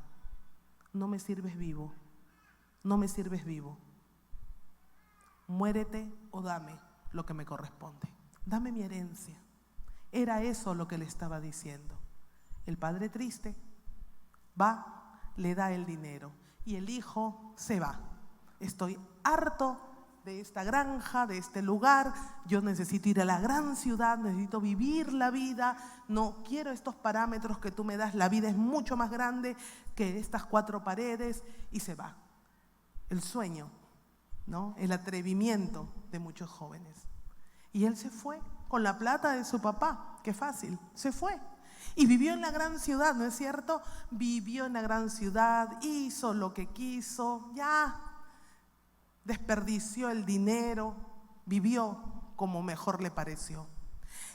No me sirves vivo, no me sirves vivo. Muérete o dame lo que me corresponde. Dame mi herencia. Era eso lo que le estaba diciendo. El padre triste va, le da el dinero y el hijo se va. Estoy harto de esta granja, de este lugar, yo necesito ir a la gran ciudad, necesito vivir la vida, no quiero estos parámetros que tú me das, la vida es mucho más grande que estas 4 paredes, y se va. El sueño, ¿no? El atrevimiento de muchos jóvenes. Y él se fue con la plata de su papá, qué fácil, se fue. Y vivió en la gran ciudad, ¿no es cierto? Vivió en la gran ciudad, hizo lo que quiso, ya desperdició el dinero, vivió como mejor le pareció.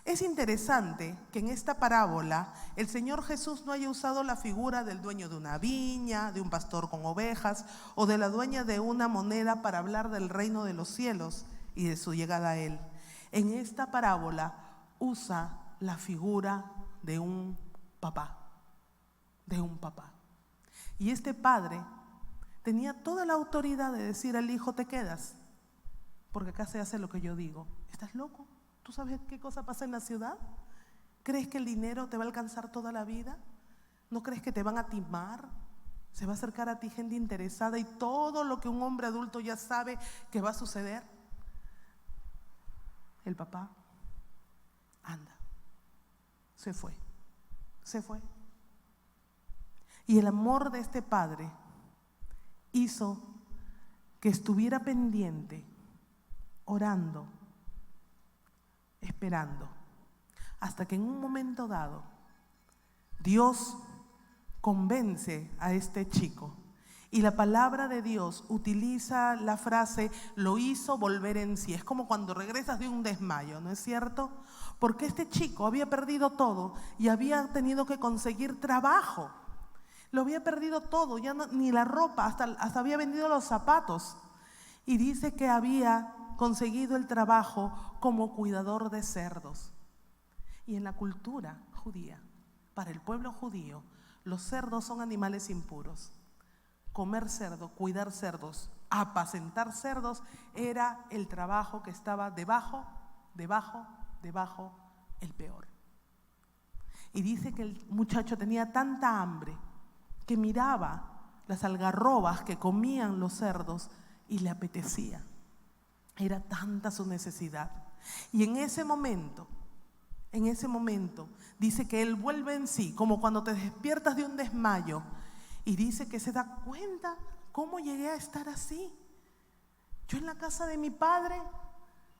Es interesante que en esta parábola el Señor Jesús no haya usado la figura del dueño de una viña, de un pastor con ovejas o de la dueña de una moneda para hablar del reino de los cielos y de su llegada a Él. En esta parábola usa la figura de un papá, Y este padre tenía toda la autoridad de decir al hijo, te quedas, porque acá se hace lo que yo digo. ¿Estás loco? ¿Tú sabes qué cosa pasa en la ciudad? ¿Crees que el dinero te va a alcanzar toda la vida? ¿No crees que te van a timar? ¿Se va a acercar a ti gente interesada y todo lo que un hombre adulto ya sabe que va a suceder? El papá, anda, se fue. Y el amor de este padre hizo que estuviera pendiente, orando, esperando, hasta que en un momento dado Dios convence a este chico. Y la palabra de Dios utiliza la frase, lo hizo volver en sí. Es como cuando regresas de un desmayo, ¿no es cierto? Porque este chico había perdido todo y había tenido que conseguir trabajo. Lo había perdido todo, ya no, ni la ropa, hasta había vendido los zapatos. Y dice que había conseguido el trabajo como cuidador de cerdos. Y en la cultura judía, para el pueblo judío, los cerdos son animales impuros. Comer cerdo, cuidar cerdos, apacentar cerdos era el trabajo que estaba debajo, el peor. Y dice que el muchacho tenía tanta hambre que miraba las algarrobas que comían los cerdos y le apetecía. Era tanta su necesidad. Y en ese momento, dice que él vuelve en sí, como cuando te despiertas de un desmayo, y dice que se da cuenta cómo llegué a estar así. Yo en la casa de mi padre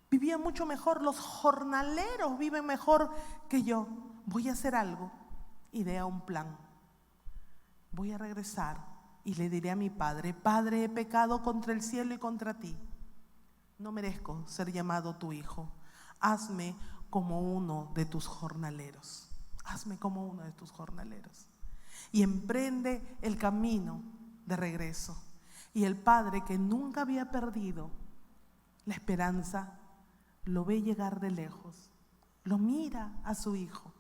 vivía mucho mejor, los jornaleros viven mejor que yo. Voy a hacer algo. Idea un plan. Voy a regresar y le diré a mi padre: Padre, he pecado contra el cielo y contra ti. No merezco ser llamado tu hijo. Hazme como uno de tus jornaleros. Hazme como uno de tus jornaleros. Y emprende el camino de regreso. Y el padre, que nunca había perdido la esperanza, lo ve llegar de lejos. Lo mira a su hijo.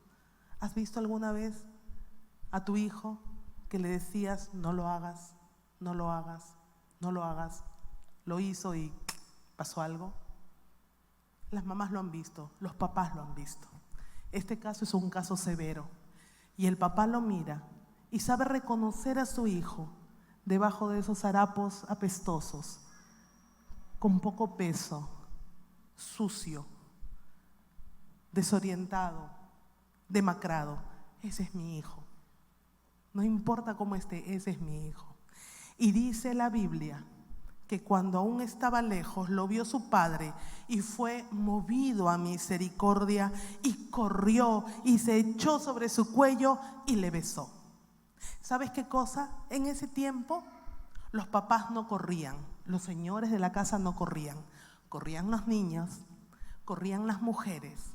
¿Has visto alguna vez a tu hijo que le decías: no lo hagas, no lo hagas, no lo hagas? Lo hizo y pasó algo. Las mamás lo han visto, los papás lo han visto. Este caso es un caso severo. Y el papá lo mira y sabe reconocer a su hijo debajo de esos harapos apestosos, con poco peso, sucio, desorientado, demacrado. Ese es mi hijo. No importa cómo esté, ese es mi hijo. Y dice la Biblia que cuando aún estaba lejos lo vio su padre y fue movido a misericordia y corrió y se echó sobre su cuello y le besó. ¿Sabes qué cosa? En ese tiempo los papás no corrían, los señores de la casa no corrían. Corrían los niños, corrían las mujeres,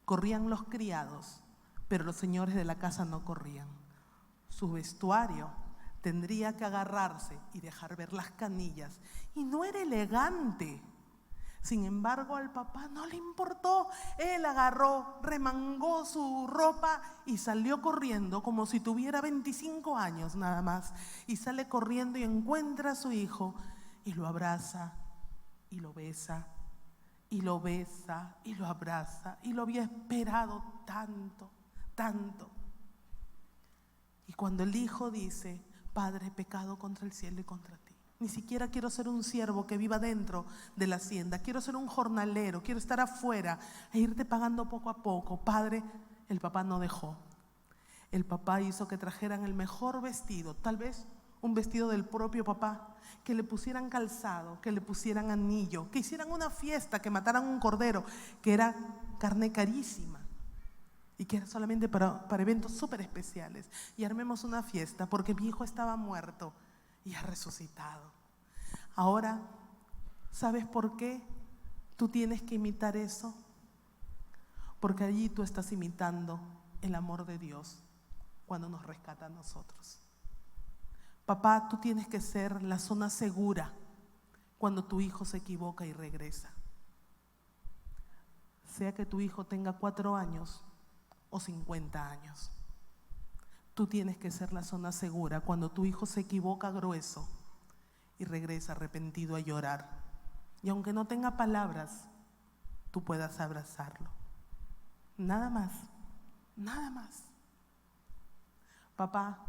corrían los criados, pero los señores de la casa no corrían. Su vestuario tendría que agarrarse y dejar ver las canillas, y no era elegante. Sin embargo, al papá no le importó. Él agarró, remangó su ropa y salió corriendo como si tuviera 25 años nada más. Y sale corriendo y encuentra a su hijo y lo abraza y lo besa y lo besa y lo abraza. Y lo había esperado tanto, tanto. Y cuando el hijo dice: Padre, he pecado contra el cielo y contra ti. Ni siquiera quiero ser un siervo que viva dentro de la hacienda. Quiero ser un jornalero, quiero estar afuera e irte pagando poco a poco. Padre, el papá no dejó. El papá hizo que trajeran el mejor vestido, tal vez un vestido del propio papá, que le pusieran calzado, que le pusieran anillo, que hicieran una fiesta, que mataran un cordero, que era carne carísima y que era solamente para eventos súper especiales. Y armemos una fiesta porque mi hijo estaba muerto y ha resucitado. Ahora, ¿sabes por qué tú tienes que imitar eso? Porque allí tú estás imitando el amor de Dios cuando nos rescata a nosotros. Papá, tú tienes que ser la zona segura cuando tu hijo se equivoca y regresa. Sea que tu hijo tenga 4 años o 50 años. Tú tienes que ser la zona segura cuando tu hijo se equivoca grueso y regresa arrepentido a llorar. Y aunque no tenga palabras, tú puedas abrazarlo. Nada más, nada más. Papá,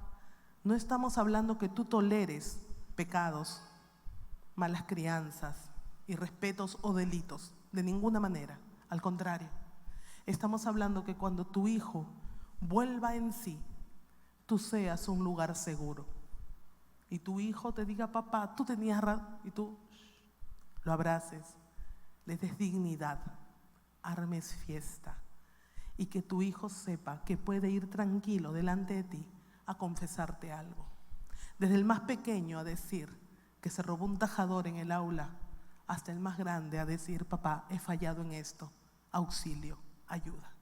no estamos hablando que tú toleres pecados, malas crianzas, irrespetos o delitos, de ninguna manera. Al contrario, estamos hablando que cuando tu hijo vuelva en sí, tú seas un lugar seguro. Y tu hijo te diga: papá, tú tenías razón, y tú lo abraces, le des dignidad, armes fiesta. Y que tu hijo sepa que puede ir tranquilo delante de ti a confesarte algo. Desde el más pequeño a decir que se robó un tajador en el aula, hasta el más grande a decir: papá, he fallado en esto, auxilio, ayuda.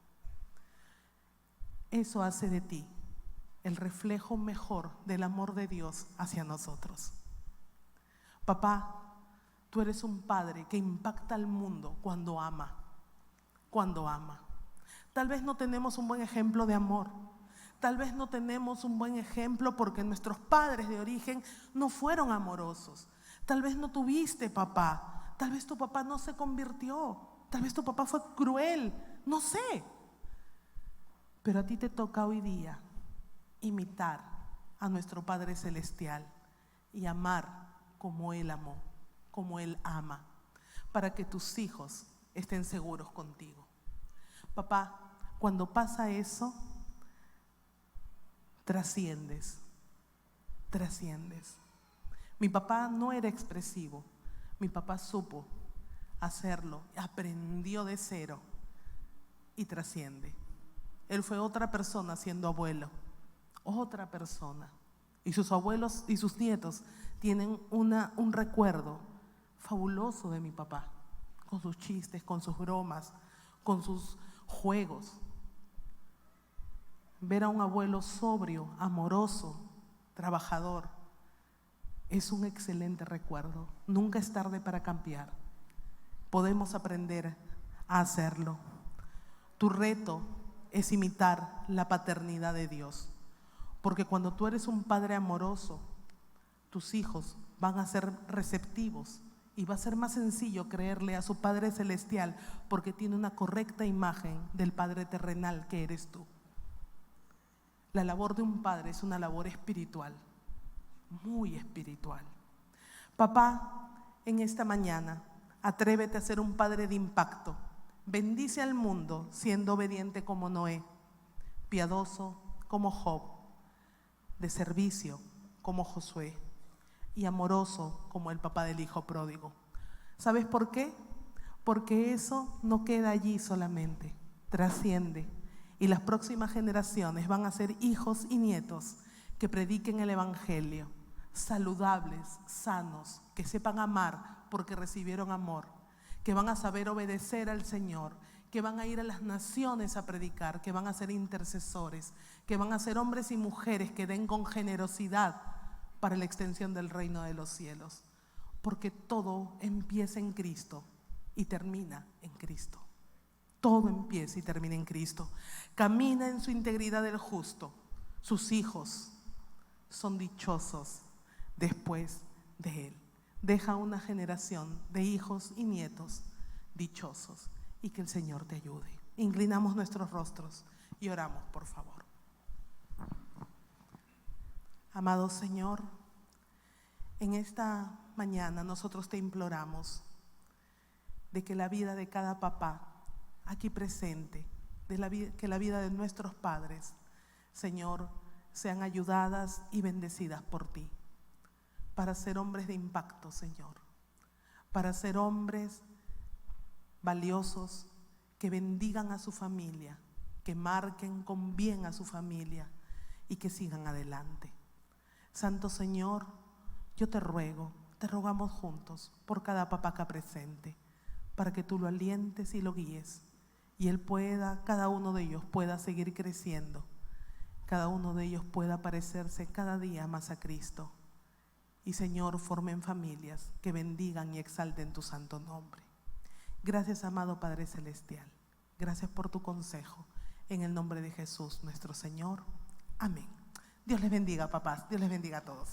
Eso hace de ti el reflejo mejor del amor de Dios hacia nosotros. Papá, tú eres un padre que impacta al mundo cuando ama, cuando ama. Tal vez no tenemos un buen ejemplo de amor. Tal vez no tenemos un buen ejemplo porque nuestros padres de origen no fueron amorosos. Tal vez no tuviste papá. Tal vez tu papá no se convirtió. Tal vez tu papá fue cruel. No sé. Pero a ti te toca hoy día imitar a nuestro Padre Celestial y amar como Él amó, como Él ama. para que tus hijos estén seguros contigo. Papá, cuando pasa eso, trasciendes. Mi papá no era expresivo, mi papá supo hacerlo, aprendió de cero y trasciende. Él fue otra persona siendo abuelo, otra persona. Y sus abuelos y sus nietos tienen un recuerdo fabuloso de mi papá, con sus chistes, con sus bromas, con sus juegos. Ver a un abuelo sobrio, amoroso, trabajador, es un excelente recuerdo. Nunca es tarde para cambiar. Podemos aprender a hacerlo. Tu reto es imitar la paternidad de Dios, porque cuando tú eres un padre amoroso, tus hijos van a ser receptivos y va a ser más sencillo creerle a su Padre Celestial porque tiene una correcta imagen del Padre terrenal que eres tú. La labor de un padre es una labor espiritual, muy espiritual. Papá, en esta mañana, atrévete a ser un padre de impacto. Bendice al mundo siendo obediente como Noé, piadoso como Job, de servicio como Josué y amoroso como el papá del hijo pródigo. ¿Sabes por qué? Porque eso no queda allí solamente, trasciende. Y las próximas generaciones van a ser hijos y nietos que prediquen el evangelio, saludables, sanos, que sepan amar porque recibieron amor, que van a saber obedecer al Señor, que van a ir a las naciones a predicar, que van a ser intercesores, que van a ser hombres y mujeres que den con generosidad para la extensión del reino de los cielos, porque todo empieza en Cristo y termina en Cristo. Todo empieza y termina en Cristo. Camina en su integridad el justo. Sus hijos son dichosos después de él. Deja una generación de hijos y nietos dichosos y que el Señor te ayude. Inclinamos nuestros rostros y oramos, por favor. Amado Señor, en esta mañana nosotros te imploramos de que la vida de cada papá aquí presente, que la vida de nuestros padres, Señor, sean ayudadas y bendecidas por ti, para ser hombres de impacto, Señor, para ser hombres valiosos que bendigan a su familia, que marquen con bien a su familia y que sigan adelante. Santo Señor, yo te ruego, te rogamos juntos por cada papá acá presente, para que tú lo alientes y lo guíes y cada uno de ellos pueda seguir creciendo, cada uno de ellos pueda parecerse cada día más a Cristo. Y Señor, formen familias que bendigan y exalten tu santo nombre. Gracias, amado Padre Celestial. Gracias por tu consejo. En el nombre de Jesús, nuestro Señor. Amén. Dios les bendiga, papás. Dios les bendiga a todos.